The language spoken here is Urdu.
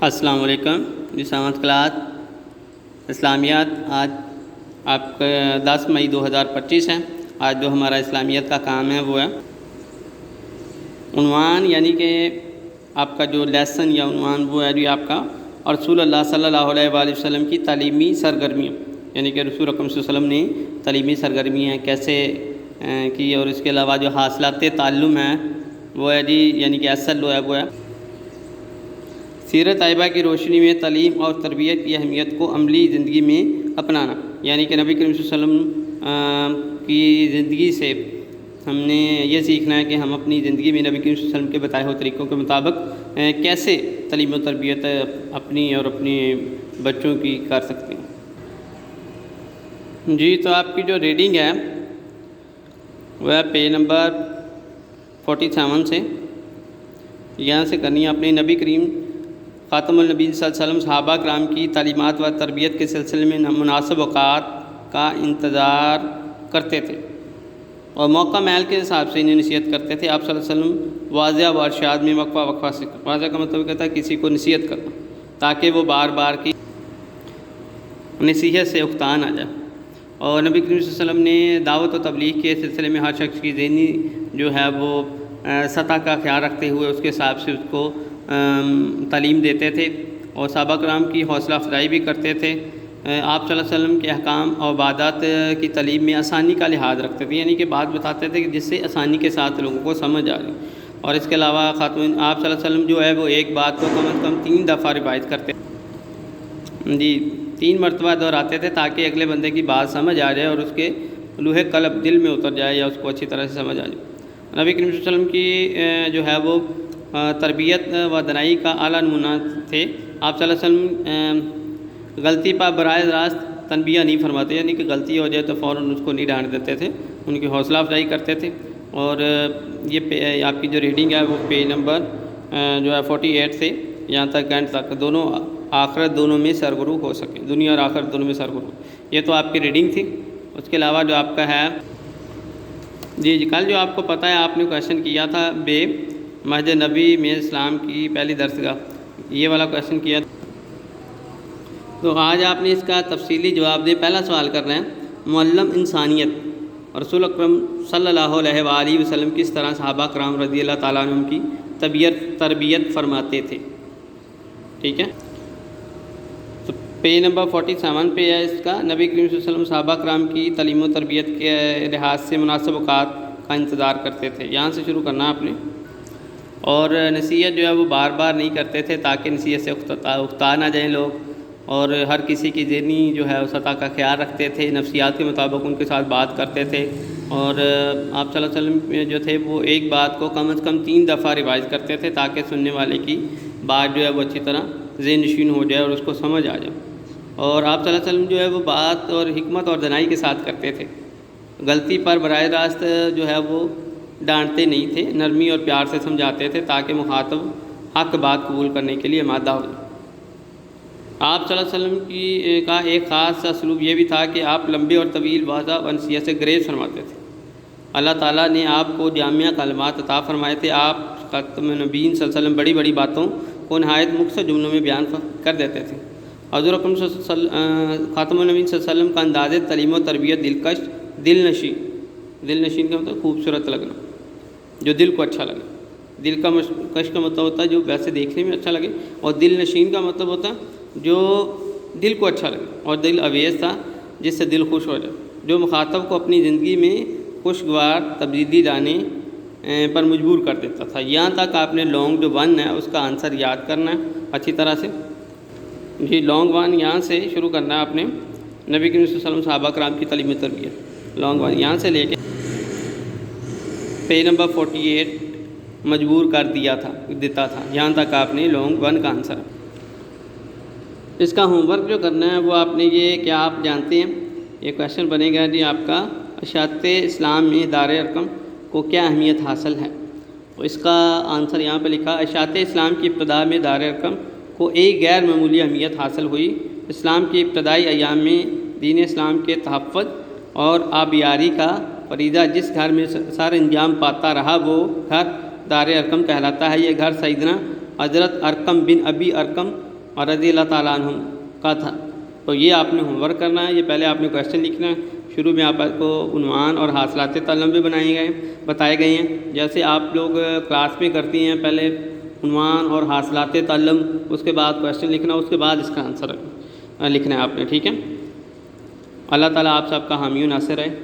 السلام علیکم جی سامعین کلاس اسلامیات آج آپ کا 10 مئی 2025 ہے۔ آج جو ہمارا اسلامیت کا کام ہے وہ ہے عنوان، یعنی کہ آپ کا جو لیسن یا عنوان وہ ہے جی آپ کا رسول اللہ صلی اللہ علیہ وآلہ وسلم کی تعلیمی سرگرمیاں، یعنی کہ رسول اکرم صلی اللہ علیہ وسلم نے تعلیمی سرگرمیاں کیسے کی، اور اس کے علاوہ جو حاصلات تعلم ہیں وہ ہے جی، یعنی کہ اصل وہ ہے سیرت طیبہ کی روشنی میں تعلیم اور تربیت کی اہمیت کو عملی زندگی میں اپنانا، یعنی کہ نبی کریم صلی اللہ علیہ وسلم کی زندگی سے ہم نے یہ سیکھنا ہے کہ ہم اپنی زندگی میں نبی کریم صلی اللہ علیہ وسلم کے بتائے ہوئے طریقوں کے مطابق کیسے تعلیم و تربیت اپنی اور اپنے بچوں کی کر سکتے ہیں۔ جی تو آپ کی جو ریڈنگ ہے وہ ہے پیج نمبر 47 سے، یہاں سے کرنی ہے اپنے نبی کریم خاتم النبی صلی اللہ علیہ وسلم صحابہ کرام کی تعلیمات و تربیت کے سلسلے میں مناسب اوقات کا انتظار کرتے تھے اور موقع محل کے حساب سے انہیں نصیحت کرتے تھے۔ آپ صلی اللہ علیہ وسلم واضح و ارشاد میں وقفہ سے واضح کا مطلب کہتا ہے کسی کو نصیحت کرنا تاکہ وہ بار بار کی نصیحت سے اختان آ جائے، اور نبی کریم صلی اللہ علیہ وسلم نے دعوت و تبلیغ کے سلسلے میں ہر شخص کی ذہنی جو ہے وہ سطح کا خیال رکھتے ہوئے اس کے حساب سے اس کو تعلیم دیتے تھے، اور صحابہ کرام کی حوصلہ افزائی بھی کرتے تھے۔ آپ صلی اللہ علیہ وسلم کے احکام اور عبادات کی تعلیم میں آسانی کا لحاظ رکھتے تھے، یعنی کہ بات بتاتے تھے کہ جس سے آسانی کے ساتھ لوگوں کو سمجھ آ رہی، اور اس کے علاوہ خاتون آپ صلی اللہ علیہ وسلم جو ہے وہ ایک بات کو کم از کم 3 دفعہ روایت کرتے جی 3 مرتبہ دہراتے تھے تاکہ اگلے بندے کی بات سمجھ آ جائے اور اس کے لوح قلب دل میں اتر جائے یا اس کو اچھی طرح سے سمجھ آ جائے۔ نبی کریم صلی اللہ علیہ وسلم کی جو ہے وہ تربیت و دنائی کا اعلیٰ نمونہ تھے۔ آپ صلی اللہ علیہ وسلم غلطی پر براہ راست تنبیہ نہیں فرماتے، یعنی کہ غلطی ہو جائے تو فوراً اس کو نہیں ڈانٹ دیتے تھے، ان کی حوصلہ افزائی کرتے تھے۔ اور یہ آپ کی جو ریڈنگ ہے وہ پیج نمبر جو ہے 48 سے یہاں تک اینڈ تک دونوں آخرت دونوں میں سرگرو ہو سکیں، دنیا اور آخرت دونوں میں سرگرو۔ یہ تو آپ کی ریڈنگ تھی۔ اس کے علاوہ جو آپ کا ہے جی کل جو آپ کو پتہ ہے آپ نے کویشچن کیا تھا بے مسجد نبی میں اسلام کی پہلی درسگاہ، یہ والا کویشچن کیا تھا، تو آج آپ نے اس کا تفصیلی جواب دے۔ پہلا سوال کر رہے ہیں معلم انسانیت رسول اکرم صلی اللہ علیہ وآلہ وسلم کس طرح صحابہ کرام رضی اللہ تعالیٰ عنہم کی تربیت فرماتے تھے، ٹھیک ہے۔ تو پیج نمبر 47 پہ ہے اس کا، نبی کریم صلی اللہ علیہ وسلم صحابہ کرام کی تعلیم و تربیت کے لحاظ سے مناسب اوقات کا انتظار کرتے تھے، یہاں سے شروع کرنا آپ نے، اور نصیحت جو ہے وہ بار بار نہیں کرتے تھے تاکہ نصیحت سے اکتا نہ جائیں لوگ، اور ہر کسی کی ذہنی جو ہے سطح کا خیال رکھتے تھے، نفسیات کے مطابق ان کے ساتھ بات کرتے تھے، اور آپ صلی اللہ علیہ وسلم جو تھے وہ ایک بات کو کم از کم 3 دفعہ روایت کرتے تھے تاکہ سننے والے کی بات جو ہے وہ اچھی طرح ذہن نشین ہو جائے اور اس کو سمجھ آ جائے۔ اور آپ صلی اللہ علیہ وسلم جو ہے وہ بات اور حکمت اور دنائی کے ساتھ کرتے تھے، غلطی پر براہ راست جو ہے وہ ڈانٹتے نہیں تھے، نرمی اور پیار سے سمجھاتے تھے تاکہ مخاطب حق بات قبول کرنے کے لیے آمادہ ہو جائے۔ آپ صلی اللہ علیہ وسلم کا ایک خاص اسلوب یہ بھی تھا کہ آپ لمبے اور طویل واضح و نصیحت سے گریز فرماتے تھے۔ اللہ تعالیٰ نے آپ کو جامعہ کلمات عطا فرمائے تھے۔ آپ خاتم النبیین صلی اللہ علیہ وسلم بڑی بڑی باتوں کو نہایت مختصر جملوں میں بیان کر دیتے تھے۔ حضور اکرم خاتم النبیین صلی اللہ علیہ وسلم کا انداز تعلیم و تربیت دلکش، دل نشین کا مطلب خوبصورت لگنا، جو دل کو اچھا لگے۔ دل کا کش کا مطلب ہوتا ہے جو ویسے دیکھنے میں اچھا لگے، اور دل نشین کا مطلب ہوتا ہے جو دل کو اچھا لگے، اور دل اویز تھا جس سے دل خوش ہو جائے، جو مخاطب کو اپنی زندگی میں خوشگوار تبدیلی لانے پر مجبور کر دیتا تھا۔ یہاں تک آپ نے لانگ جو 1 ہے اس کا آنسر یاد کرنا ہے اچھی طرح سے جی۔ لانگ 1 یہاں سے شروع کرنا ہے آپ نے، نبی کریم صلی اللہ علیہ وسلم صحابہ کرام کی تعلیم و تربیت، لانگ 1 یہاں سے لے کے پیج نمبر 48 مجبور کر دیتا تھا، یہاں تک آپ نے لانگ 1 کا آنسر۔ اس کا ہوم ورک جو کرنا ہے وہ آپ نے یہ کیا آپ جانتے ہیں، یہ کویشچن بنے گا جی آپ کا اشاعت اسلام میں دار ارقم کو کیا اہمیت حاصل ہے، تو اس کا آنسر یہاں پہ لکھا، اشاعت اسلام کی ابتدا میں دار ارقم کو ایک غیر معمولی اہمیت حاصل ہوئی۔ اسلام کی ابتدائی ایام میں دین اسلام کے تحفظ اور آبیاری کا فریضہ جس گھر میں سر انجام پاتا رہا وہ گھر دار ارقم کہلاتا ہے۔ یہ گھر سیدنا حضرت ارقم بن ابی ارقم اور رضی اللہ تعالیٰ عنہم کا تھا۔ تو یہ آپ نے ہوم ورک کرنا ہے، یہ پہلے آپ نے کویشچن لکھنا ہے۔ شروع میں آپ کو عنوان اور حاصلات تعلم بھی بتائے گئے ہیں، جیسے آپ لوگ کلاس میں کرتی ہیں، پہلے عنوان اور حاصلات تعلم، اس کے بعد کویشچن لکھنا، اس کے بعد اس کا آنسر لکھنا ہے آپ نے، ٹھیک ہے۔ اللہ تعالیٰ آپ سب کا حامی و ناصر ہے۔